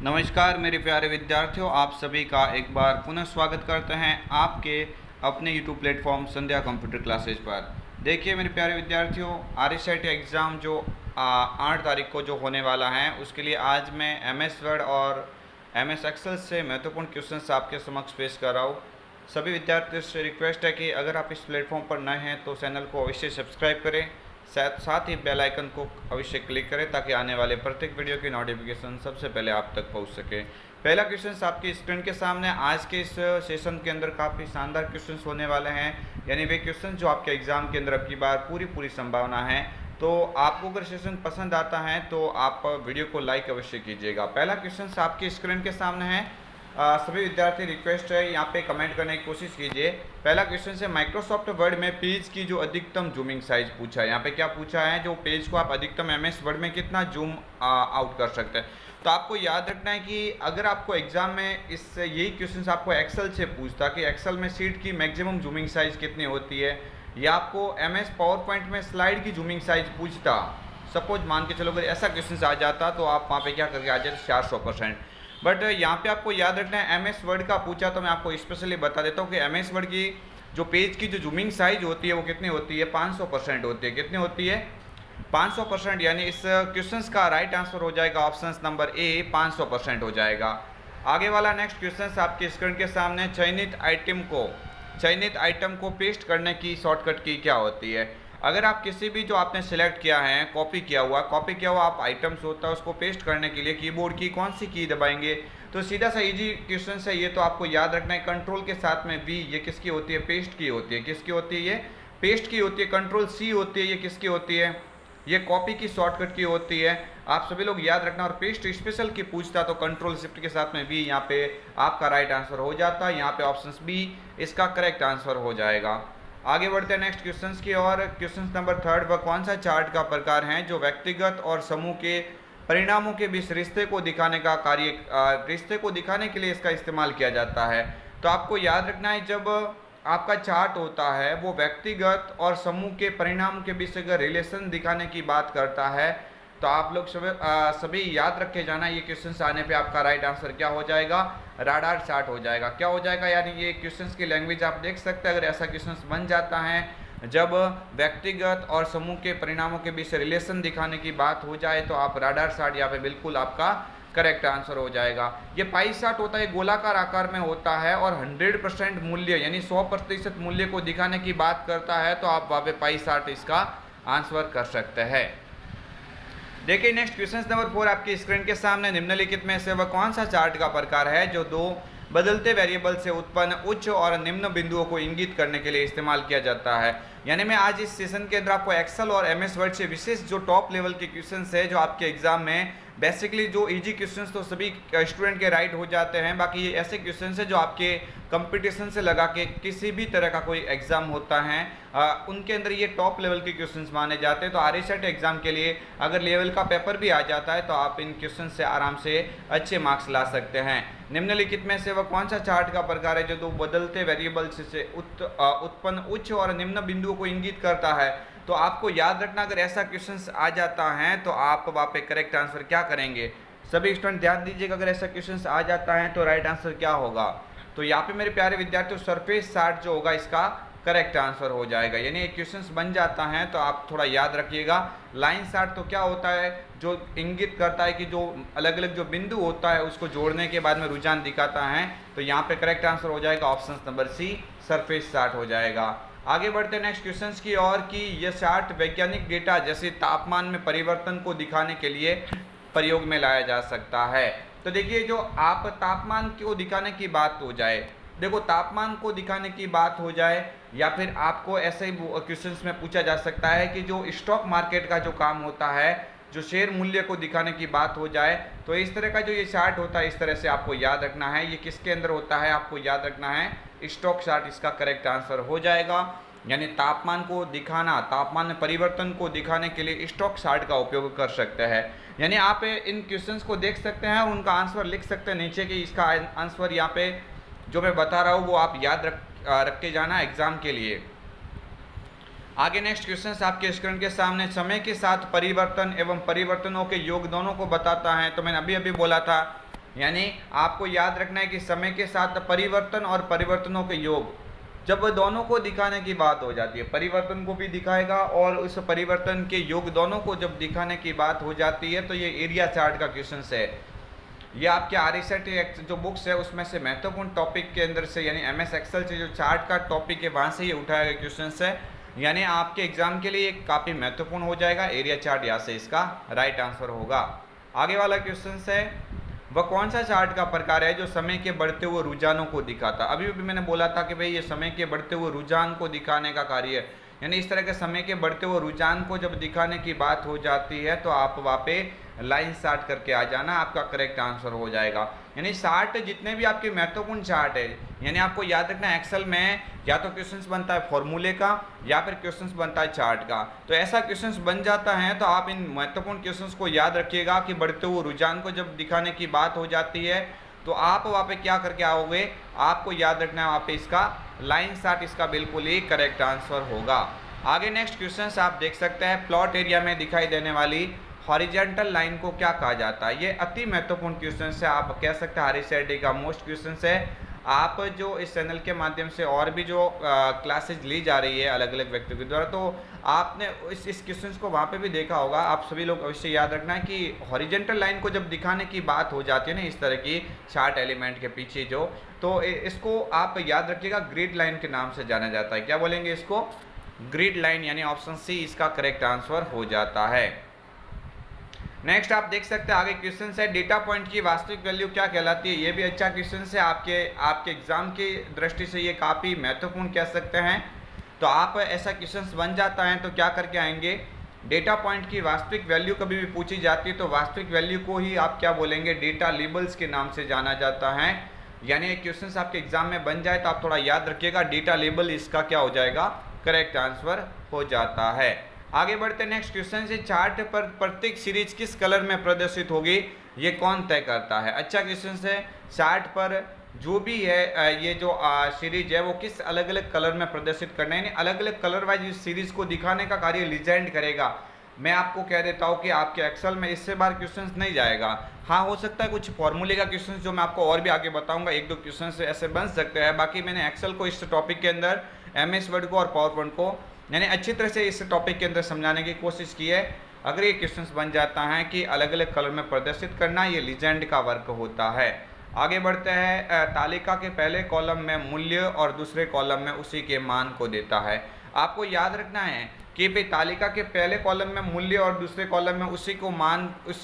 नमस्कार मेरे प्यारे विद्यार्थियों, आप सभी का एक बार पुनः स्वागत करते हैं आपके अपने यूट्यूब प्लेटफॉर्म संध्या कंप्यूटर क्लासेज पर। देखिए मेरे प्यारे विद्यार्थियों, RSIT एग्ज़ाम जो 8 तारीख को जो होने वाला है उसके लिए आज मैं MS वर्ड और MS एक्सेल से महत्वपूर्ण क्वेश्चंस आपके समक्ष पेश कर रहा हूँ। सभी विद्यार्थियों से रिक्वेस्ट है कि अगर आप इस प्लेटफॉर्म पर नए हैं तो चैनल को अवश्य सब्सक्राइब करें, साथ ही बेल आइकन को अवश्य क्लिक करें ताकि आने वाले प्रत्येक वीडियो की नोटिफिकेशन सबसे पहले आप तक पहुंच सके। पहला क्वेश्चन आपकी स्क्रीन के सामने। आज के इस सेशन के अंदर काफ़ी शानदार क्वेश्चन होने वाले हैं, यानी वे क्वेश्चन जो आपके एग्जाम के अंदर अब की बार पूरी संभावना है। तो आपको अगर सेशन पसंद आता है तो आप वीडियो को लाइक अवश्य कीजिएगा। पहला क्वेश्चन आपकी स्क्रीन के सामने है। सभी विद्यार्थी रिक्वेस्ट है यहाँ पे कमेंट करने की कोशिश कीजिए। पहला क्वेश्चन है, माइक्रोसॉफ्ट वर्ड में पेज की जो अधिकतम जूमिंग साइज पूछा है। यहाँ पे क्या पूछा है, जो पेज को आप अधिकतम MS वर्ड में कितना जूम आउट कर सकते हैं। तो आपको याद रखना है कि अगर आपको एग्जाम में यही क्वेश्चन आपको एक्सेल से पूछता कि एक्सेल में शीट की मैक्सिमम जूमिंग साइज कितनी होती है, या आपको MS पावर पॉइंट में स्लाइड की जूमिंग साइज पूछता, सपोज मान के चलो अगर ऐसा क्वेश्चन आ जाता तो आप वहाँ पे क्या करके आ जाते 400%। बट यहाँ पे आपको याद रखना है MS वर्ड का पूछा तो मैं आपको स्पेशली बता देता हूँ कि MS वर्ड की जो पेज की जो जूमिंग साइज होती है वो कितनी होती है, 500% होती है। कितनी होती है, 500%। यानी इस क्वेश्चन का राइट आंसर हो जाएगा ऑप्शन नंबर ए, 500% हो जाएगा। आगे वाला नेक्स्ट क्वेश्चन आपके स्क्रीन के सामने, चयनित आइटम को पेस्ट करने की शॉर्टकट की क्या होती है। अगर आप किसी भी जो आपने सिलेक्ट किया है, कॉपी किया हुआ आप आइटम्स होता है उसको पेस्ट करने के लिए कीबोर्ड की कौन सी की दबाएंगे। तो सीधा सा इजी क्वेश्चन है ये, तो आपको याद रखना है कंट्रोल के साथ में V, ये किसकी होती है, पेस्ट की होती है। किसकी होती है, ये पेस्ट की होती है। कंट्रोल C होती है, ये किसकी होती है, ये कॉपी की शॉर्टकट की होती है। आप सभी लोग याद रखना। और पेस्ट स्पेशल की पूछता तो कंट्रोल शिफ्ट के साथ में V, यहाँ पे आपका राइट आंसर हो जाता है। यहाँ पे ऑप्शन B इसका करेक्ट आंसर हो जाएगा। आगे बढ़ते हैं नेक्स्ट क्वेश्चंस की और। क्वेश्चन नंबर 3, वह कौन सा चार्ट का प्रकार है जो व्यक्तिगत और समूह के परिणामों के बीच रिश्ते को दिखाने के लिए इसका इस्तेमाल किया जाता है। तो आपको याद रखना है, जब आपका चार्ट होता है वो व्यक्तिगत और समूह के परिणाम के बीच अगर रिलेशन दिखाने की बात करता है तो आप लोग सभी याद रखे जाना, ये क्वेश्चंस आने पे आपका राइट आंसर क्या हो जाएगा, राडार चार्ट हो जाएगा। क्या हो जाएगा, यानी ये क्वेश्चंस की लैंग्वेज आप देख सकते हैं। अगर ऐसा क्वेश्चंस बन जाता है जब व्यक्तिगत और समूह के परिणामों के बीच रिलेशन दिखाने की बात हो जाए तो आप राडार चार्ट यहाँ पे बिल्कुल आपका करेक्ट आंसर हो जाएगा। ये पाई चार्ट होता है, गोलाकार आकार में होता है और 100% मूल्य यानी 100% मूल्य को दिखाने की बात करता है। तो आप वहाँ पे पाई चार्ट इसका आंसर कर सकते हैं। देखिए नेक्स्ट क्वेश्चन नंबर 4 आपकी स्क्रीन के सामने, निम्नलिखित में से वह कौन सा चार्ट का प्रकार है जो दो बदलते वेरिएबल से उत्पन्न उच्च और निम्न बिंदुओं को इंगित करने के लिए इस्तेमाल किया जाता है। यानी मैं आज इस सेशन के अंदर आपको एक्सेल और MS वर्ड से विशेष जो टॉप लेवल के क्वेश्चंस है जो आपके एग्जाम में बेसिकली जो इजी क्वेश्चंस तो सभी स्टूडेंट के राइट हो जाते हैं, बाकी ये ऐसे क्वेश्चंस है जो आपके कंपटीशन से लगा के किसी भी तरह का कोई एग्जाम होता है उनके अंदर ये टॉप लेवल के क्वेश्चंस माने जाते हैं। तो RSIT एग्जाम के लिए अगर लेवल का पेपर भी आ जाता है तो आप इन क्वेश्चन से आराम से अच्छे मार्क्स ला सकते हैं। निम्नलिखित में से वह कौन सा चार्ट का प्रकार है जो दो बदलते वेरिएबल्स से उत्पन्न उच्च और निम्न बिंदुओं को इंगित करता है। तो आपको याद रखना, अगर ऐसा क्वेश्चन आ जाता है तो आप वहाँ पे करेक्ट आंसर क्या करेंगे। सभी स्टूडेंट ध्यान दीजिएगा, अगर ऐसा क्वेश्चन आ जाता है तो राइट आंसर क्या होगा। तो यहाँ पे मेरे प्यारे विद्यार्थियों सरफेस चार्ट जो होगा इसका करेक्ट आंसर हो जाएगा। यानी एक क्वेश्चन बन जाता है तो आप थोड़ा याद रखिएगा। लाइन चार्ट तो क्या होता है, जो इंगित करता है कि जो अलग अलग जो बिंदु होता है उसको जोड़ने के बाद में रुझान दिखाता है। तो यहाँ पे करेक्ट आंसर हो जाएगा option number C, surface chart हो जाएगा। आगे बढ़ते हैं नेक्स्ट क्वेश्चंस की और कि यह चार्ट वैज्ञानिक डेटा जैसे तापमान में परिवर्तन को दिखाने के लिए प्रयोग में लाया जा सकता है। तो देखिए, जो आप तापमान को दिखाने की बात हो जाए, देखो तापमान को दिखाने की बात हो जाए या फिर आपको ऐसे ही क्वेश्चंस में पूछा जा सकता है कि जो स्टॉक मार्केट का जो काम होता है, जो शेयर मूल्य को दिखाने की बात हो जाए, तो इस तरह का जो ये चार्ट होता है इस तरह से आपको याद रखना है। ये किसके अंदर होता है, आपको याद रखना है स्टॉक चार्ट इसका करेक्ट आंसर हो जाएगा। यानी तापमान को दिखाना, तापमान में परिवर्तन को दिखाने के लिए स्टॉक चार्ट का उपयोग कर सकते हैं। यानी आप इन क्वेश्चंस को देख सकते हैं और उनका आंसर लिख सकते हैं नीचे कि इसका आंसर यहाँ पे जो मैं बता रहा हूँ वो आप याद रख के जाना एग्जाम के लिए। आगे नेक्स्ट क्वेश्चन आपके स्क्रीन के सामने, समय के साथ परिवर्तन एवं परिवर्तनों के योग दोनों को बताता है। तो मैंने अभी बोला था यानी आपको याद रखना है कि समय के साथ परिवर्तन और परिवर्तनों के योग, जब दोनों को दिखाने की बात हो जाती है, परिवर्तन को भी दिखाएगा और उस परिवर्तन के योग दोनों को जब दिखाने की बात हो जाती है, तो ये एरिया चार्ट का क्वेश्चन है। ये आपके RSET जो बुक्स है उसमें से महत्वपूर्ण टॉपिक के अंदर से, यानी MS एक्सेल से जो चार्ट का टॉपिक है वहाँ से ये उठाया गया क्वेश्चन है, यानी आपके एग्जाम के लिए काफ़ी महत्वपूर्ण हो जाएगा एरिया चार्ट, यहाँ से इसका राइट आंसर होगा। आगे वाला क्वेश्चन है, वह कौन सा चार्ट का प्रकार है जो समय के बढ़ते हुए रुझानों को दिखाता। अभी भी मैंने बोला था कि भाई ये समय के बढ़ते हुए रुझान को दिखाने का कार्य है, यानी इस तरह के समय के बढ़ते हुए रुझान को जब दिखाने की बात हो जाती है तो आप वहाँ पे लाइन चार्ट करके आ जाना, आपका करेक्ट आंसर हो जाएगा। यानी चार्ट जितने भी आपके महत्वपूर्ण चार्ट है, यानी आपको याद रखना है एक्सेल में या तो क्वेश्चंस बनता है फॉर्मूले का या फिर क्वेश्चंस बनता है चार्ट का, तो ऐसा क्वेश्चंस बन जाता है तो आप इन महत्वपूर्ण क्वेश्चंस को याद रखिएगा कि बढ़ते हुए रुझान को जब दिखाने की बात हो जाती है तो आप वहाँ पे क्या करके आओगे, आपको याद रखना है वहाँ पे इसका लाइन चार्ट, इसका बिल्कुल ही करेक्ट आंसर होगा। आगे नेक्स्ट क्वेश्चन आप देख सकते हैं, प्लॉट एरिया में दिखाई देने वाली हॉरिजेंटल लाइन को क्या कहा जाता है। ये अति महत्वपूर्ण क्वेश्चन है, आप कह सकते हैं RSET का मोस्ट क्वेश्चन है। आप जो इस चैनल के माध्यम से और भी जो क्लासेज ली जा रही है अलग अलग व्यक्तियों के द्वारा, तो आपने इस क्वेश्चन को वहाँ पे भी देखा होगा। आप सभी लोग अवश्य याद रखना है कि हॉरिजेंटल लाइन को जब दिखाने की बात हो जाती है ना, इस तरह की चार्ट एलिमेंट के पीछे जो, तो इसको आप याद रखिएगा ग्रिड लाइन के नाम से जाना जाता है। क्या बोलेंगे इसको, ग्रिड लाइन, यानी ऑप्शन सी इसका करेक्ट आंसर हो जाता है। नेक्स्ट आप देख सकते हैं आगे क्वेश्चन है, डेटा पॉइंट की वास्तविक वैल्यू क्या कहलाती है। ये भी अच्छा क्वेश्चन है, आपके एग्जाम की दृष्टि से ये काफ़ी महत्वपूर्ण कह सकते हैं। तो आप ऐसा क्वेश्चन बन जाता है तो क्या करके आएंगे, डेटा पॉइंट की वास्तविक वैल्यू कभी भी पूछी जाती है तो वास्तविक वैल्यू को ही आप क्या बोलेंगे, डेटा लेबल्स के नाम से जाना जाता है। यानी एक क्वेश्चन आपके एग्जाम में बन जाए तो आप थोड़ा याद रखिएगा, डेटा लेबल इसका क्या हो जाएगा, करेक्ट आंसर हो जाता है। आगे बढ़ते नेक्स्ट क्वेश्चन से, चार्ट पर प्रत्येक सीरीज किस कलर में प्रदर्शित होगी, ये कौन तय करता है। अच्छा क्वेश्चन है, चार्ट पर जो भी है ये जो सीरीज है वो किस अलग अलग कलर में प्रदर्शित करना है, यानी अलग अलग कलर वाइज इस सीरीज को दिखाने का कार्य लीजेंड करेगा। मैं आपको कह देता हूँ कि आपके एक्सेल में इससे बार क्वेश्चन नहीं जाएगा। हाँ, हो सकता है कुछ फॉर्मूले का क्वेश्चन जो मैं आपको और भी आगे बताऊंगा, एक दो क्वेश्चन ऐसे बन सकते हैं। बाकी मैंने एक्सेल को इस टॉपिक के अंदर, MS वर्ड को और पावर पॉइंट को यानी अच्छी तरह से इस टॉपिक के अंदर समझाने की कोशिश की है। अगर ये क्वेश्चंस बन जाता है कि अलग अलग कलर में प्रदर्शित करना, ये लीजेंड का वर्क होता है। आगे बढ़ते हैं, तालिका के पहले कॉलम में मूल्य और दूसरे कॉलम में उसी के मान को देता है। आपको याद रखना है कि भाई तालिका के पहले कॉलम में मूल्य और दूसरे कॉलम में उसी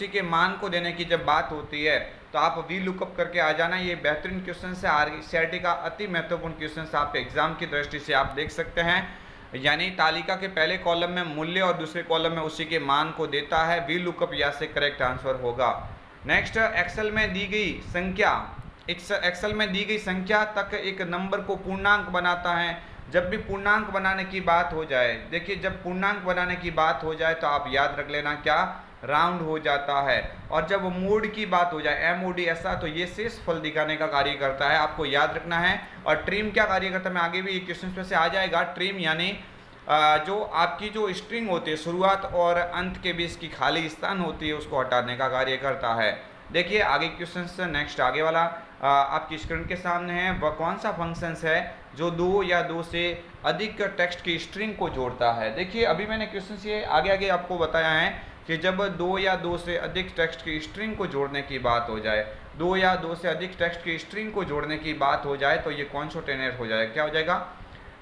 के मान को देने की जब बात होती है तो आप वी लुकअप करके आ जाना। ये बेहतरीन क्वेश्चन है, RSET का अति महत्वपूर्ण क्वेश्चन है, आपके एग्जाम की दृष्टि से आप देख सकते हैं। यानी तालिका के पहले कॉलम में मूल्य और दूसरे कॉलम में उसी के मान को देता है, वी लुकअप यहाँ से करेक्ट आंसर होगा। नेक्स्ट, एक्सेल में दी गई संख्या तक एक नंबर को पूर्णांक बनाता है। जब भी पूर्णांक बनाने की बात हो जाए, देखिए जब पूर्णांक बनाने की बात हो जाए तो आप याद रख लेना क्या, राउंड हो जाता है। और जब मोड की बात हो जाए, MOD ऐसा, तो ये शेष फल दिखाने का कार्य करता है, आपको याद रखना है। और ट्रिम क्या कार्य करता है, मैं आगे भी ये क्वेश्चन पे से आ जाएगा। ट्रिम यानी जो आपकी जो स्ट्रिंग होती है, शुरुआत और अंत के बीच की खाली स्थान होती है, उसको हटाने का कार्य करता है। देखिए आगे क्वेश्चन से नेक्स्ट आगे वाला आपकी स्क्रीन के सामने है, वह कौन सा फंक्शन है जो दो या दो से अधिक टेक्स्ट की स्ट्रिंग को जोड़ता है। देखिए अभी मैंने क्वेश्चन ये आगे आपको बताया है कि जब दो या दो से अधिक टेक्स्ट की स्ट्रिंग को जोड़ने की बात हो जाए, दो या दो से अधिक टेक्स्ट की स्ट्रिंग को जोड़ने की बात हो जाए तो ये कॉन्सोनेंट हो जाएगा। क्या हो जाएगा,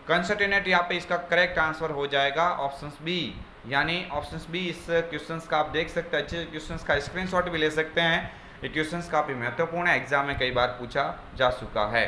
कंसोनेंट। यहाँ पे इसका करेक्ट आंसर हो जाएगा ऑप्शन बी, यानी ऑप्शन बी। इस क्वेश्चन का आप देख सकते हैं, अच्छे क्वेश्चन का स्क्रीनशॉट भी ले सकते हैं। ये क्वेश्चन काफ़ी महत्वपूर्ण है, एग्जाम में कई बार पूछा जा चुका है।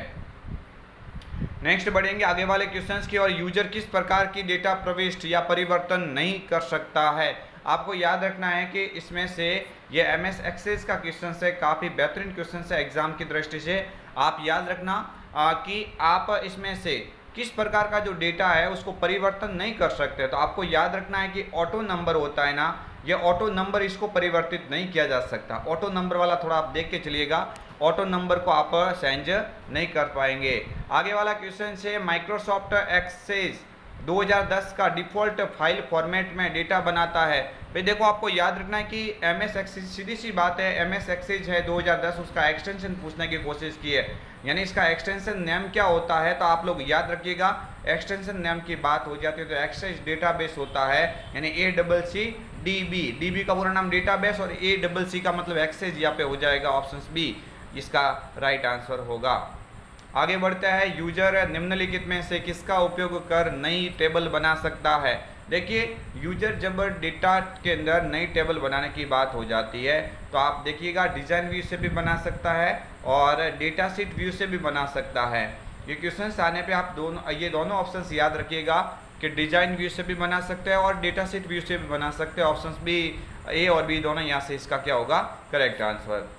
नेक्स्ट बढ़ेंगे आगे वाले क्वेश्चंस की ओर। यूजर किस प्रकार की डेटा प्रविष्ट या परिवर्तन नहीं कर सकता है। आपको याद रखना है कि इसमें से ये MS एक्सेस का क्वेश्चन है, काफ़ी बेहतरीन क्वेश्चन है एग्जाम की दृष्टि से। आप याद रखना कि आप इसमें से किस प्रकार का जो डेटा है उसको परिवर्तन नहीं कर सकते। तो आपको याद रखना है कि ऑटो नंबर होता है ना, ये ऑटो नंबर इसको परिवर्तित नहीं किया जा सकता। ऑटो नंबर वाला थोड़ा आप देख के चलिएगा, ऑटो नंबर को आप चेंज नहीं कर पाएंगे। आगे वाला क्वेश्चन है, माइक्रोसॉफ्ट एक्सेस 2010 का डिफ़ॉल्ट फाइल फॉर्मेट में डेटा बनाता है। भाई देखो, आपको याद रखना है कि एम एस एक्सेज, सीधी सी बात है, एम एस एक्सेज है 2010, उसका एक्सटेंशन पूछने की कोशिश की है, यानी इसका एक्सटेंशन नेम क्या होता है, तो आप लोग याद रखिएगा, एक्सटेंशन नेम की बात हो जाती है तो एक्सेज डेटाबेस होता है, यानी ACCDB, DB का पूरा नाम डेटाबेस, और ACC का मतलब एक्सेज यहाँ पे हो जाएगा, ऑप्शन बी इसका राइट आंसर होगा। आगे बढ़ता है, यूजर निम्नलिखित में से किसका उपयोग कर नई टेबल बना सकता है। देखिए, यूजर जब डेटा के अंदर नई टेबल बनाने की बात हो जाती है तो आप देखिएगा डिज़ाइन व्यू से भी बना सकता है और डेटा शीट व्यू से भी बना सकता है। ये क्वेश्चंस आने पे आप ये दोनों ऑप्शंस याद रखिएगा कि डिज़ाइन व्यू से भी बना सकते हैं और डेटा शीट व्यू से भी बना सकते हैं। ऑप्शंस भी ए और बी दोनों यहाँ से इसका क्या होगा, करेक्ट आंसर।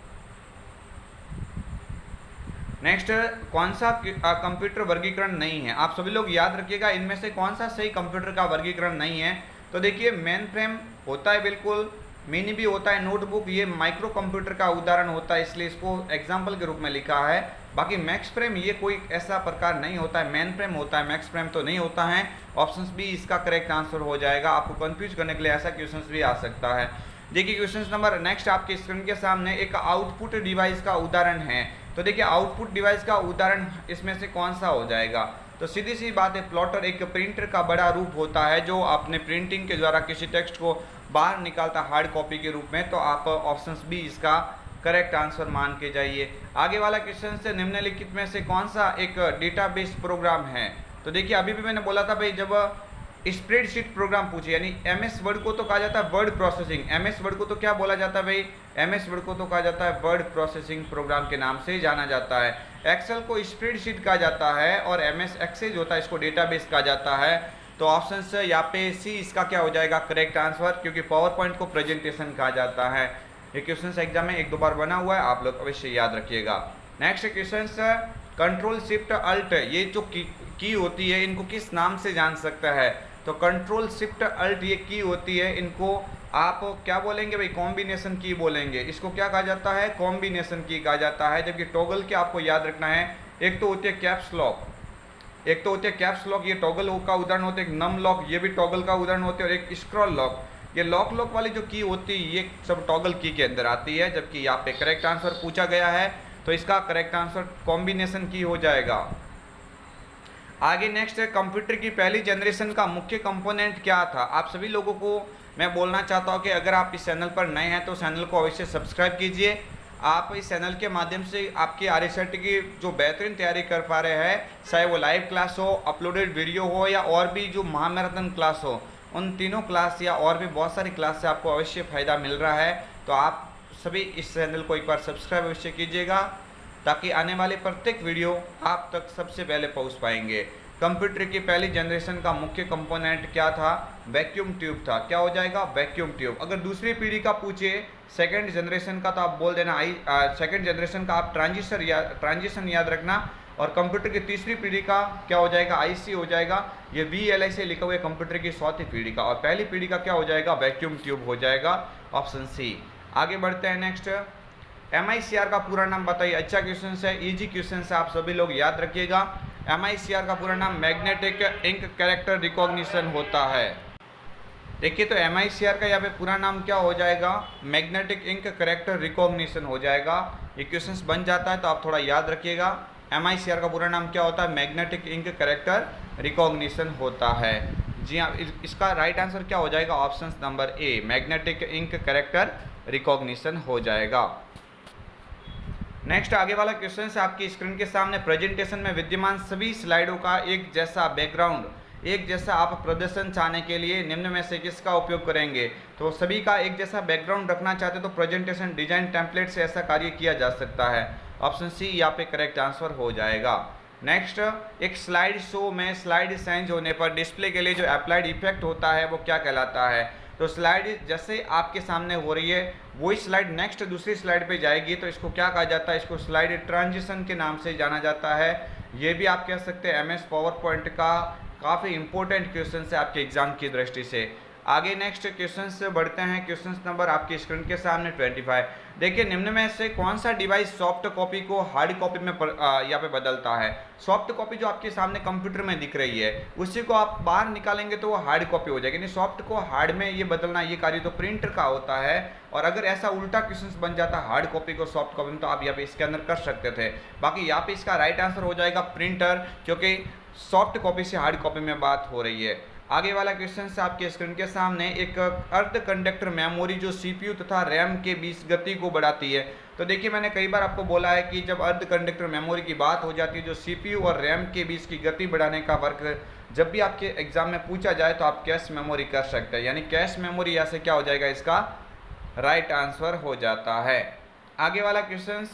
नेक्स्ट, कौन सा कंप्यूटर वर्गीकरण नहीं है। आप सभी लोग याद रखिएगा इनमें से कौन सा सही कंप्यूटर का वर्गीकरण नहीं है। तो देखिए, मेन फ्रेम होता है बिल्कुल, मिनी भी होता है, नोटबुक ये माइक्रो कंप्यूटर का उदाहरण होता है, इसलिए इसको एग्जाम्पल के रूप में लिखा है। बाकी मैक्स फ्रेम ये कोई ऐसा प्रकार नहीं होता है, मेन फ्रेम होता है, मैक्स फ्रेम तो नहीं होता है। ऑप्शन बी इसका करेक्ट आंसर हो जाएगा। आपको कंफ्यूज करने के लिए ऐसा क्वेश्चन भी आ सकता है। देखिए क्वेश्चन नंबर नेक्स्ट आपके स्क्रीन के सामने एक आउटपुट डिवाइस का उदाहरण है। तो देखिए, आउटपुट डिवाइस का उदाहरण इसमें से कौन सा हो जाएगा। तो सीधी सी बात है, प्लॉटर एक प्रिंटर का बड़ा रूप होता है जो अपने प्रिंटिंग के द्वारा किसी टेक्स्ट को बाहर निकालता हार्ड कॉपी के रूप में। तो आप ऑप्शन बी इसका करेक्ट आंसर मान के जाइए। आगे वाला क्वेश्चन से निम्नलिखित में से कौन सा एक डेटाबेस प्रोग्राम है। तो देखिए, अभी भी मैंने बोला था भाई, जब स्प्रेडशीट प्रोग्राम पूछे, यानी एमएस वर्ड को तो कहा जाता है वर्ड प्रोसेसिंग, एमएस वर्ड को तो क्या बोला जाता है भाई, एमएस वर्ड को तो कहा जाता है वर्ड प्रोसेसिंग प्रोग्राम के नाम से जाना जाता है। एक्सेल को स्प्रेडशीट कहा जाता है और एमएस एक्सेल होता है इसको डेटाबेस कहा जाता है। तो ऑप्शन से यहाँ पे सी इसका क्या हो जाएगा, करेक्ट आंसर, क्योंकि पावर पॉइंट को प्रेजेंटेशन कहा जाता है। ये क्वेश्चन एग्जाम में एक दो बार बना हुआ है, आप लोग अवश्य याद रखिएगा। Next question, control shift alt, ये जो की होती है इनको किस नाम से जान सकता है। तो कंट्रोल शिफ्ट अल्ट ये की होती है, इनको आप क्या बोलेंगे भाई, कॉम्बिनेशन की बोलेंगे। इसको क्या कहा जाता है, कॉम्बिनेशन की कहा जाता है। जबकि टॉगल के आपको याद रखना है, एक तो होती है कैप्स लॉक, एक तो होती है कैप्स लॉक, ये टॉगल का उदाहरण होते हैं। एक नम लॉक, ये भी टॉगल का उदाहरण होते हैं। और एक स्क्रॉल लॉक, ये लॉक वाली जो की होती है ये सब टॉगल की के अंदर आती है। जबकि यहाँ पे करेक्ट आंसर पूछा गया है तो इसका करेक्ट आंसर कॉम्बिनेशन की हो जाएगा। आगे नेक्स्ट है, कंप्यूटर की पहली जनरेशन का मुख्य कंपोनेंट क्या था। आप सभी लोगों को मैं बोलना चाहता हूं कि अगर आप इस चैनल पर नए हैं तो चैनल को अवश्य सब्सक्राइब कीजिए। आप इस चैनल के माध्यम से आपकी RSET की जो बेहतरीन तैयारी कर पा रहे हैं, चाहे वो लाइव क्लास हो, अपलोडेड वीडियो हो, या और भी जो महामैराथन क्लास हो, उन तीनों क्लास या और भी बहुत सारी क्लास से आपको अवश्य फ़ायदा मिल रहा है। तो आप सभी इस चैनल को एक बार सब्सक्राइब अवश्य कीजिएगा ताकि आने वाले प्रत्येक वीडियो आप तक सबसे पहले पहुंच पाएंगे। कंप्यूटर की पहली जनरेशन का मुख्य कंपोनेंट क्या था, वैक्यूम ट्यूब था। क्या हो जाएगा, वैक्यूम ट्यूब। अगर दूसरी पीढ़ी का पूछे सेकंड जनरेशन का, तो आप बोल देना सेकंड जनरेशन का आप ट्रांजिशन याद रखना। और कंप्यूटर की तीसरी पीढ़ी का क्या हो जाएगा, IC हो जाएगा। ये VLI से लिखा हुआ है कंप्यूटर की चौथी पीढ़ी का। और पहली पीढ़ी का क्या हो जाएगा, वैक्यूम ट्यूब हो जाएगा, ऑप्शन सी। आगे बढ़ते हैं नेक्स्ट, MICR का पूरा नाम बताइए। अच्छा क्वेश्चन है, इजी क्वेश्चन है, आप सभी लोग याद रखिएगा। MICR का पूरा नाम मैग्नेटिक इंक कैरेक्टर रिकॉग्निशन होता है। देखिए, तो MICR का यहाँ पे पूरा नाम क्या हो जाएगा, मैग्नेटिक इंक कैरेक्टर रिकॉग्निशन हो जाएगा। ये क्वेश्चन बन जाता है तो आप थोड़ा याद रखिएगा। MICR का पूरा नाम क्या होता है, मैग्नेटिक इंक कैरेक्टर रिकॉग्निशन होता है। जी हाँ, इसका राइट आंसर क्या हो जाएगा, option number A, magnetic ink character recognition हो जाएगा। नेक्स्ट आगे वाला क्वेश्चन है आपकी स्क्रीन के सामने, प्रेजेंटेशन में विद्यमान सभी स्लाइडों का एक जैसा बैकग्राउंड, एक जैसा आप प्रदर्शन चाहने के लिए निम्न में से किसका उपयोग करेंगे। तो सभी का एक जैसा बैकग्राउंड रखना चाहते तो प्रेजेंटेशन डिजाइन टेम्पलेट से ऐसा कार्य किया जा सकता है। ऑप्शन सी यहाँ पे करेक्ट आंसर हो जाएगा। नेक्स्ट, एक स्लाइड शो में स्लाइड चेंज होने पर डिस्प्ले के लिए जो अप्लाइड इफेक्ट होता है वो क्या कहलाता है। तो स्लाइड जैसे आपके सामने हो रही है वही स्लाइड नेक्स्ट दूसरी स्लाइड पे जाएगी तो इसको क्या कहा जाता है, इसको स्लाइड ट्रांजिशन के नाम से जाना जाता है। ये भी आप कह सकते हैं MS पावर पॉइंट का काफ़ी इंपॉर्टेंट क्वेश्चन है आपके एग्जाम की दृष्टि से। आगे नेक्स्ट क्वेश्चन से बढ़ते हैं। क्वेश्चन नंबर आपकी स्क्रीन के सामने 25। देखिए निम्न में से कौन सा डिवाइस सॉफ्ट कॉपी को हार्ड कॉपी में यहाँ पे बदलता है। सॉफ्ट कॉपी जो आपके सामने कंप्यूटर में दिख रही है उसी को आप बाहर निकालेंगे तो वो हार्ड कॉपी हो जाएगी। यानी सॉफ्ट को हार्ड में ये बदलना ये कार्य तो प्रिंटर का होता है। और अगर ऐसा उल्टा क्वेश्चन बन जाता हार्ड कॉपी को सॉफ्ट कॉपी में तो आप यहाँ पे इसके अंदर कर सकते थे। बाकी यहाँ पे इसका राइट आंसर हो जाएगा प्रिंटर, क्योंकि सॉफ्ट कॉपी से हार्ड कॉपी में बात हो रही है। आगे वाला क्वेश्चन से आपके स्क्रीन के सामने एक अर्ध कंडक्टर मेमोरी जो सीपीयू तथा रैम के बीच गति को बढ़ाती है। तो देखिए मैंने कई बार आपको बोला है कि जब अर्ध कंडक्टर मेमोरी की बात हो जाती है जो सीपीयू और रैम के बीच की गति बढ़ाने का वर्क जब भी आपके एग्जाम में पूछा जाए तो आप कैश मेमोरी कर सकते हैं। यानी कैश मेमोरी यहाँ से क्या हो जाएगा, इसका राइट आंसर हो जाता है। आगे वाला क्वेश्चन,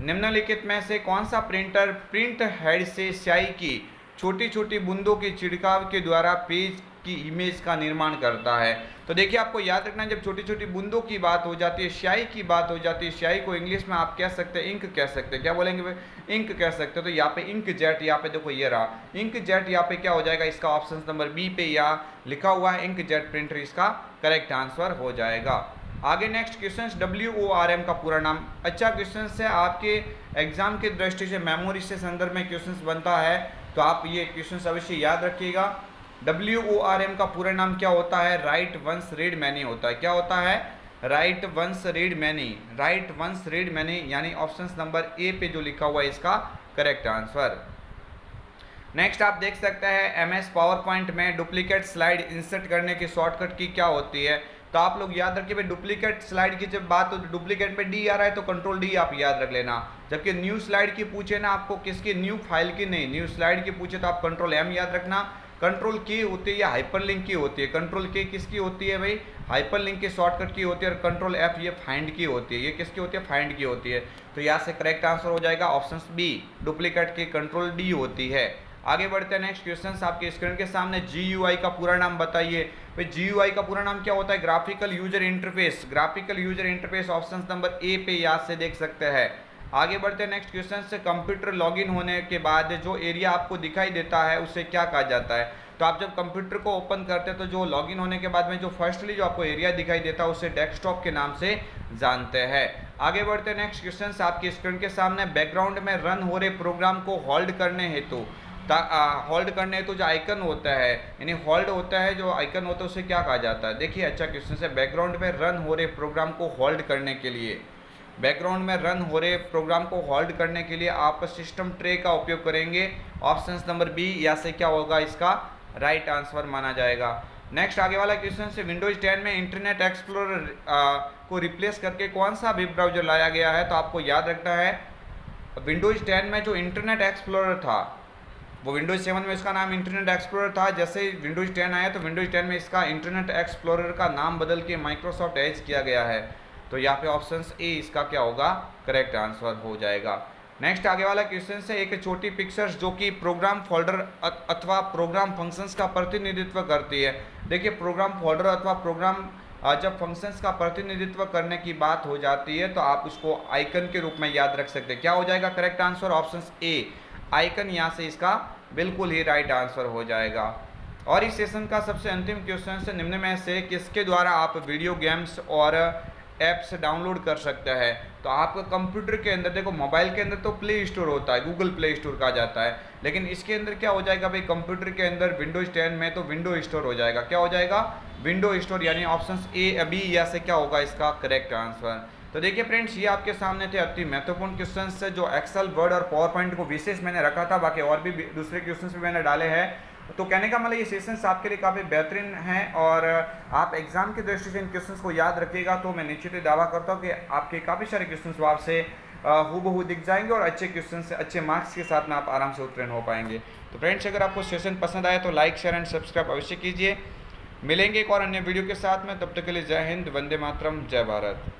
निम्नलिखित में से कौन सा प्रिंटर प्रिंट हेड से स्याही की छोटी छोटी बूंदों के छिड़काव के द्वारा पेज की इमेज का निर्माण करता है। तो देखिए आपको याद रखना, जब छोटी छोटी बूंदों की बात हो जाती है, स्याही की बात हो जाती है, स्याही को इंग्लिश में आप कह सकते हैं इंक कह सकते हैं। क्या बोलेंगे भाई, इंक कह सकते हो। तो यहाँ पे इंक जेट, यहाँ पे देखो ये रहा इंक जेट, यहाँ पे क्या हो जाएगा, इसका ऑप्शन नंबर बी पे यहाँ लिखा हुआ है इंक जेट प्रिंटर, इसका करेक्ट आंसर हो जाएगा। आगे नेक्स्ट क्वेश्चन, WORM का पूरा नाम। अच्छा क्वेश्चन है, आपके एग्जाम की दृष्टि से मेमोरी से संदर्भ में क्वेश्चन बनता है तो आप ये क्वेश्चन अवश्य याद रखिएगा। WORM का पूरा नाम क्या होता है, राइट वंस रीड मैनी होता है। क्या होता है, write once read many, write once read many, यानी ऑप्शन नंबर ए पे जो लिखा हुआ है इसका करेक्ट आंसर। नेक्स्ट आप देख सकते हैं MS पावर पॉइंट में डुप्लीकेट स्लाइड इंसर्ट करने की शॉर्टकट की क्या होती है। तो आप लोग याद रखिए भाई, डुप्लीकेट स्लाइड की जब बात हो तो डुप्लीकेट पे डी आ रहा है तो कंट्रोल डी आप याद रख लेना। जबकि न्यू स्लाइड की पूछे ना आपको, किसकी, न्यू फाइल की नहीं, न्यू स्लाइड की पूछे तो आप कंट्रोल M याद रखना। कंट्रोल की होती है या हाइपरलिंक की होती है। कंट्रोल के किसकी होती है भाई, हाइपरलिंक की शॉर्टकट की होती है। और कंट्रोल F ये फाइंड की होती है। ये किसकी होती है, फाइंड की होती है। तो यहाँ से करेक्ट आंसर हो जाएगा ऑप्शन बी, डुप्लीकेट की कंट्रोल डी होती है। आगे बढ़ते हैं नेक्स्ट क्वेश्चन, आपके स्क्रीन के सामने GUI का पूरा नाम बताइए। भाई GUI का पूरा नाम क्या होता है, graphical user interface, graphical user interface option number A पे याद से देख सकते हैं। आगे बढ़ते हैं नेक्स्ट क्वेश्चन से, कंप्यूटर लॉगिन होने के बाद जो एरिया आपको दिखाई देता है उसे क्या कहा जाता है। तो आप जब कंप्यूटर को ओपन करते हैं तो जो लॉगिन होने के बाद में जो फर्स्टली जो आपको एरिया दिखाई देता है उसे डेस्कटॉप के नाम से जानते हैं। आगे बढ़ते हैं नेक्स्ट क्वेश्चन, आपकी स्क्रीन के सामने बैकग्राउंड में रन हो रहे प्रोग्राम को होल्ड करने हेतु होल्ड करने तो जो आइकन होता है, यानी होल्ड होता है जो आइकन होता है उसे क्या कहा जाता है। देखिए अच्छा क्वेश्चन है, बैकग्राउंड में रन हो रहे प्रोग्राम को होल्ड करने के लिए, बैकग्राउंड में रन हो रहे प्रोग्राम को होल्ड करने के लिए आप सिस्टम ट्रे का उपयोग करेंगे। ऑप्शन नंबर बी या से क्या होगा, इसका राइट आंसर माना जाएगा। नेक्स्ट आगे वाला क्वेश्चन से, विंडोज 10 में इंटरनेट एक्सप्लोरर को रिप्लेस करके कौन सा वेब ब्राउजर लाया गया है। तो आपको याद रखना है, विंडोज 10 में जो इंटरनेट एक्सप्लोरर था वो विंडोज 7 में इसका नाम इंटरनेट एक्सप्लोरर था। जैसे विंडोज 10 आया तो विंडोज 10 में इसका इंटरनेट एक्सप्लोरर का नाम बदल के माइक्रोसॉफ्ट एज किया गया है। तो यहाँ पे ऑप्शन ए इसका क्या होगा, करेक्ट आंसर हो जाएगा। नेक्स्ट आगे वाला क्वेश्चन से, एक छोटी पिक्चर्स जो कि प्रोग्राम फोल्डर अथवा प्रोग्राम फंक्शंस का प्रतिनिधित्व करती है। देखिए प्रोग्राम फोल्डर अथवा प्रोग्राम जब फंक्शंस का प्रतिनिधित्व करने की बात हो जाती है तो आप उसको आइकन के रूप में याद रख सकते हैं। क्या हो जाएगा correct answer, option A icon, यहाँ से इसका बिल्कुल ही राइट आंसर हो जाएगा। और इस सेशन का सबसे अंतिम क्वेश्चन से, निम्न में से किसके द्वारा आप वीडियो गेम्स और ऐप्स डाउनलोड कर सकते हैं। तो आपका कंप्यूटर के अंदर देखो, मोबाइल के अंदर तो प्ले स्टोर होता है, गूगल प्ले स्टोर कहा जाता है, लेकिन इसके अंदर क्या हो जाएगा भाई, कंप्यूटर के अंदर विंडोज 10 में तो विंडो स्टोर हो जाएगा। क्या हो जाएगा, विंडो स्टोर, यानी ऑप्शन ए बी या से क्या होगा इसका करेक्ट आंसर। तो देखिए फ्रेंड्स, ये आपके सामने थे अति महत्वपूर्ण क्वेश्चन से जो एक्सेल, वर्ड और पावर पॉइंट को विशेष मैंने रखा था। बाकी और भी दूसरे क्वेश्चन भी मैंने डाले हैं। तो कहने का मतलब ये सेशंस आपके लिए काफ़ी बेहतरीन हैं और आप एग्जाम की दृष्टि से इन क्वेश्चंस को याद रखिएगा तो मैं निश्चित ही दावा करता हूँ कि आपके काफ़ी सारे क्वेश्चंस आपसे हूबहू दिख जाएंगे और अच्छे क्वेश्चन से अच्छे मार्क्स के साथ में आप आराम से उत्तीर्ण हो पाएंगे। तो फ्रेंड्स, अगर आपको सेशन पसंद आए तो लाइक, शेयर एंड सब्सक्राइब अवश्य कीजिए। मिलेंगे एक और अन्य वीडियो के साथ में, तब तक के लिए जय हिंद, वंदे मातरम, जय भारत।